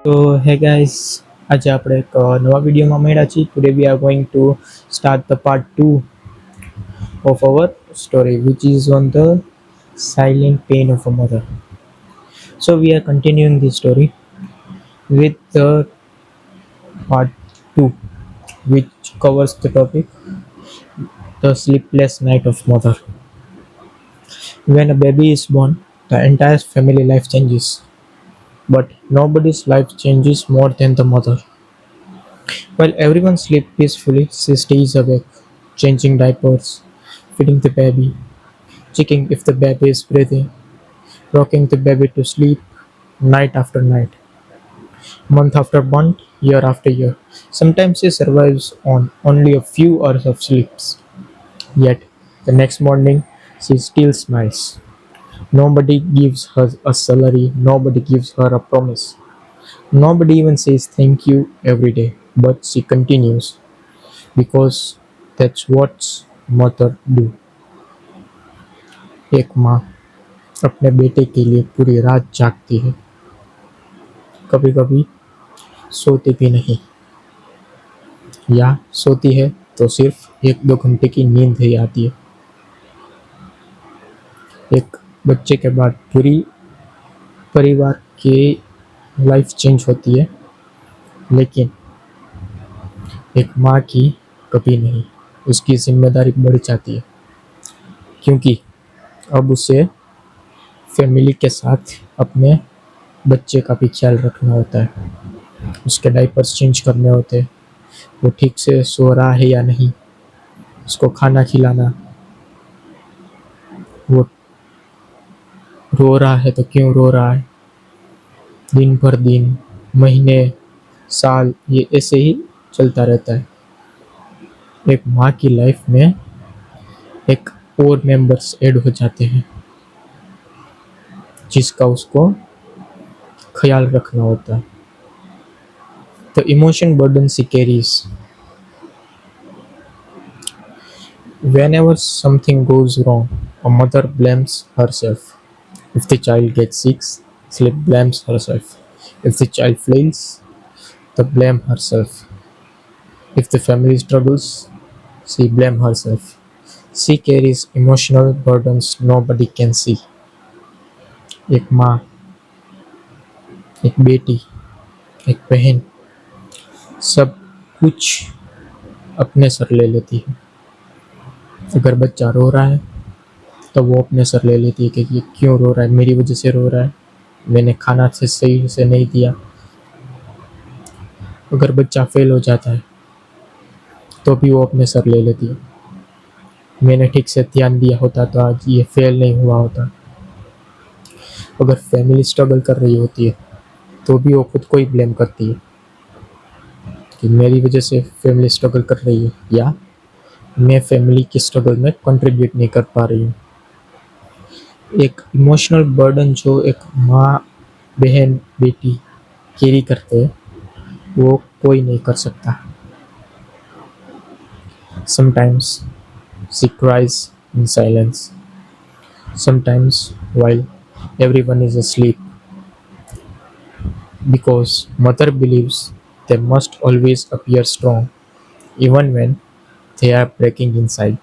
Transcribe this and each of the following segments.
So hey guys, આજે આપણે એક નવા વિડીયોમાં મળ્યા છીએ. Today we are going to start the part 2 of our story, which is on the silent pain of a mother. So we are continuing the story with the part 2, which covers the topic the sleepless night of mother. When a baby is born, the entire family life changes, but nobody's life changes more than the mother. While everyone sleeps peacefully, she stays awake, changing diapers, feeding the baby, checking if the baby is breathing, rocking the baby to sleep night after night, month after month, year after year. Sometimes she survives on only a few hours of sleeps. Yet, the next morning, she still smiles. Nobody gives her a salary, nobody gives her a promise. Nobody even says thank you every day, but she continues because that's what mother do. एक माँ अपने बेटे के लिए पूरी रात जागती है, कभी कभी सोती भी नहीं, या सोती है तो सिर्फ 1-2 घंटे की नींद ही आती है. एक बच्चे के बाद पूरी परिवार की लाइफ चेंज होती है, लेकिन एक माँ की कभी नहीं. उसकी जिम्मेदारी बढ़ जाती है, क्योंकि अब उसे फैमिली के साथ अपने बच्चे का भी ख्याल रखना होता है. उसके डायपर्स चेंज करने होते हैं, वो ठीक से सो रहा है या नहीं, उसको खाना खिलाना, वो रो रहा है तो क्यों रो रहा है, दिन भर दिन, महीने, साल, ये ऐसे ही चलता रहता है. एक माँ की लाइफ में एक और मेंबर्स ऐड हो जाते हैं, जिसका उसको ख्याल रखना होता है. The emotion burden she carries. Whenever something goes wrong, a mother blames herself. If the child gets sick, she blames herself. If the child fails, the blame herself. If the family struggles, she blame herself. She carries emotional burdens nobody can see. एक माँ, एक बेटी, एक बहन, सब कुछ अपने sir ले लेती है. अगर बच्चा रो रहा है तो वो अपने सर ले लेती है कि ये क्यों रो रहा है, मेरी वजह से रो रहा है, मैंने खाना से सही से नहीं दिया. अगर बच्चा फेल हो जाता है तो भी वो अपने सर ले लेती है, मैंने ठीक से ध्यान दिया होता तो आज ये फेल नहीं हुआ होता. अगर फैमिली स्ट्रगल कर रही होती है तो भी वो खुद को ही ब्लेम करती है कि मेरी वजह से फैमिली स्ट्रगल कर रही है, या मैं फैमिली की स्ट्रगल में कंट्रीब्यूट नहीं कर पा रही हूँ. एक इमोशनल बर्डन जो एक माँ, बहन, बेटी कैरी करते हैं, वो कोई नहीं कर सकता. Sometimes she cries in silence, sometimes while everyone is asleep, because mother believes they must always appear strong even when they are breaking inside.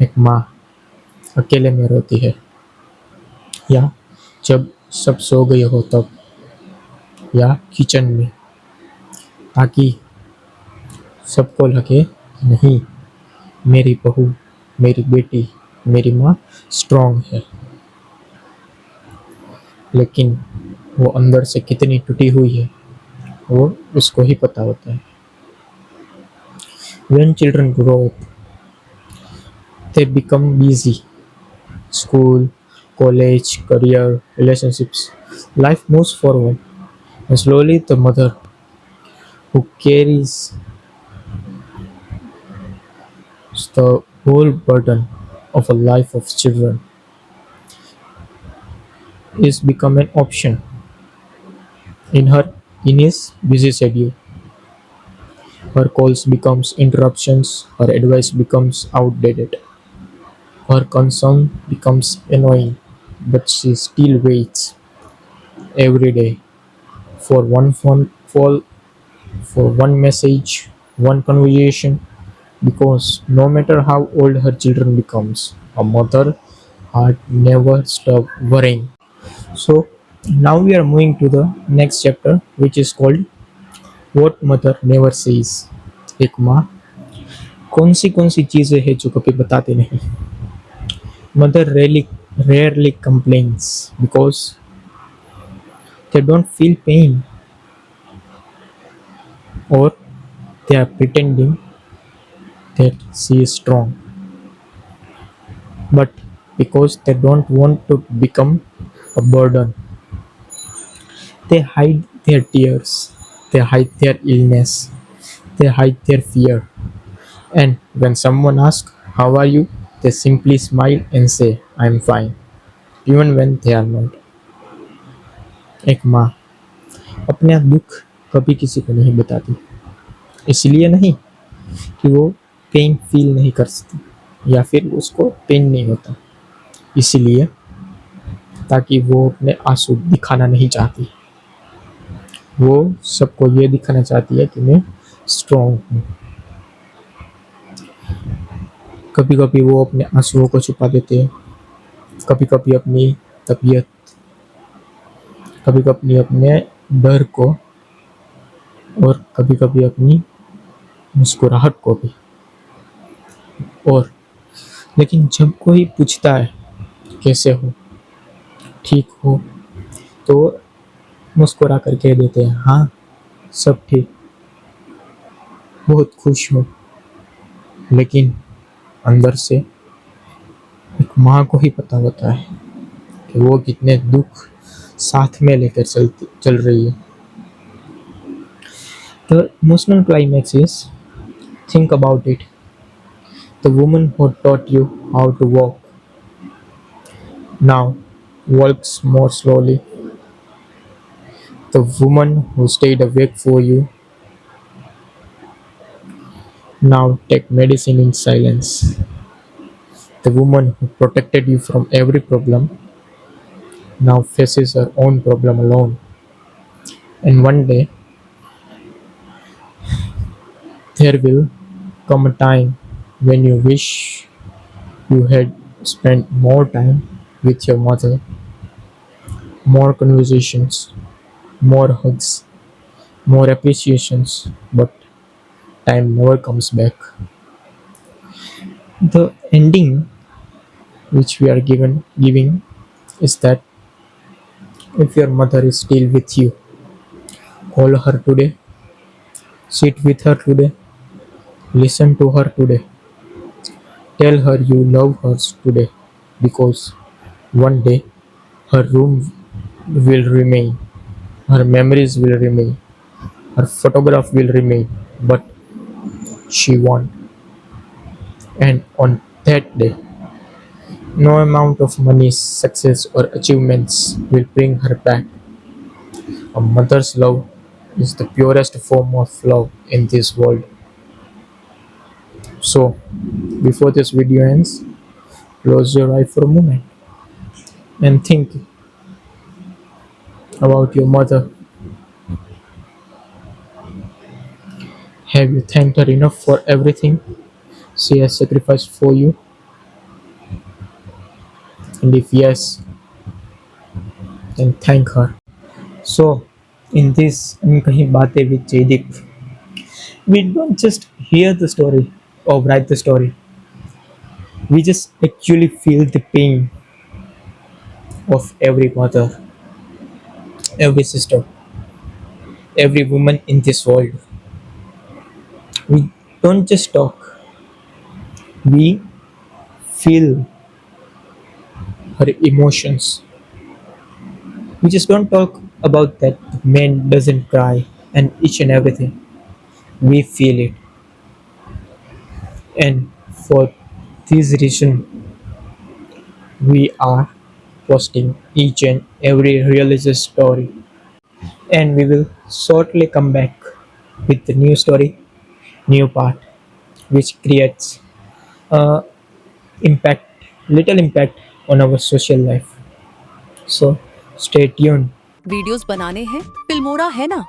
एक माँ अकेले में रोती है, या जब सब सो गए हो तब, या किचन में, ताकि सबको लगे नहीं, मेरी बहू, मेरी बेटी, मेरी माँ स्ट्रांग है. लेकिन वो अंदर से कितनी टूटी हुई है वो उसको ही पता होता है. When children grow up, they become busy. School, college, career, relationships. Life moves forward, and slowly the mother who carries the whole burden of a life of children is become an option in his busy schedule. Her calls becomes interruptions, her advice becomes outdated, her concern becomes annoying, but she still waits every day for one phone call, for one message, one conversation, because no matter how old her children becomes, a mother heart never stop worrying. So now we are moving to the next chapter, which is called What Mother Never Says. एक माँ कौन सी चीजें हैं जो कभी बताती नहीं. Mother rarely complains because they don't feel pain, or they are pretending that she is strong, but because they don't want to become a burden. They hide their tears, they hide their illness, they hide their fear. And when someone asks, "How are you?" they simply smile and say, "I'm fine," even when they are not. एक माँ अपने दुख कभी किसी को नहीं बताती, इसलिए नहीं कि वो पेन फील नहीं कर सकती या फिर उसको पेन नहीं होता, इसलिए ताकि वो अपने आंसू दिखाना नहीं चाहती. वो सबको ये दिखाना चाहती है कि मैं स्ट्रॉन्ग हूँ. कभी कभी वो अपने आंसुओं को छुपा देते हैं, कभी कभी अपनी तबीयत, कभी कभी अपने डर को, और कभी कभी अपनी मुस्कुराहट को भी. और लेकिन जब कोई पूछता है कैसे हो, ठीक हो, तो मुस्कुरा कर कह देते हैं, हाँ सब ठीक, बहुत खुश हूँ. लेकिन अंदर से एक माँ को ही पता होता है कि वो कितने दुख साथ में लेकर चल रही है. The emotional climax is, think about it. The woman who taught you how to walk now walks more slowly. The woman who stayed awake for you now take medicine in silence. The woman who protected you from every problem now faces her own problem alone. And one day there will come a time when you wish you had spent more time with your mother, more conversations, more hugs, more appreciations, but time never comes back. The ending which we are giving is that if your mother is still with you, call her today, sit with her today, listen to her today, tell her you love her today, because one day her room will remain, her memories will remain, her photograph will remain, but she won't. And on that day, no amount of money, success, or achievements will bring her back. A mother's love is the purest form of love in this world. So, before this video ends, close your eye for a moment and think about your mother. Have you thanked her enough for everything she has sacrificed for you? And if yes, then thank her. So, in this Kahin Baate with Jaideep, we don't just hear the story or write the story, we just actually feel the pain of every mother, every sister, every woman in this world. We don't just talk, we feel her emotions. We just don't talk about that man doesn't cry and each and everything. We feel it. And for this reason, we are posting each and every religious story. And we will shortly come back with the new story, new part, which creates uh, impact, little impact on our social life. So stay tuned. Videos बनाने हैं, Filmora है ना।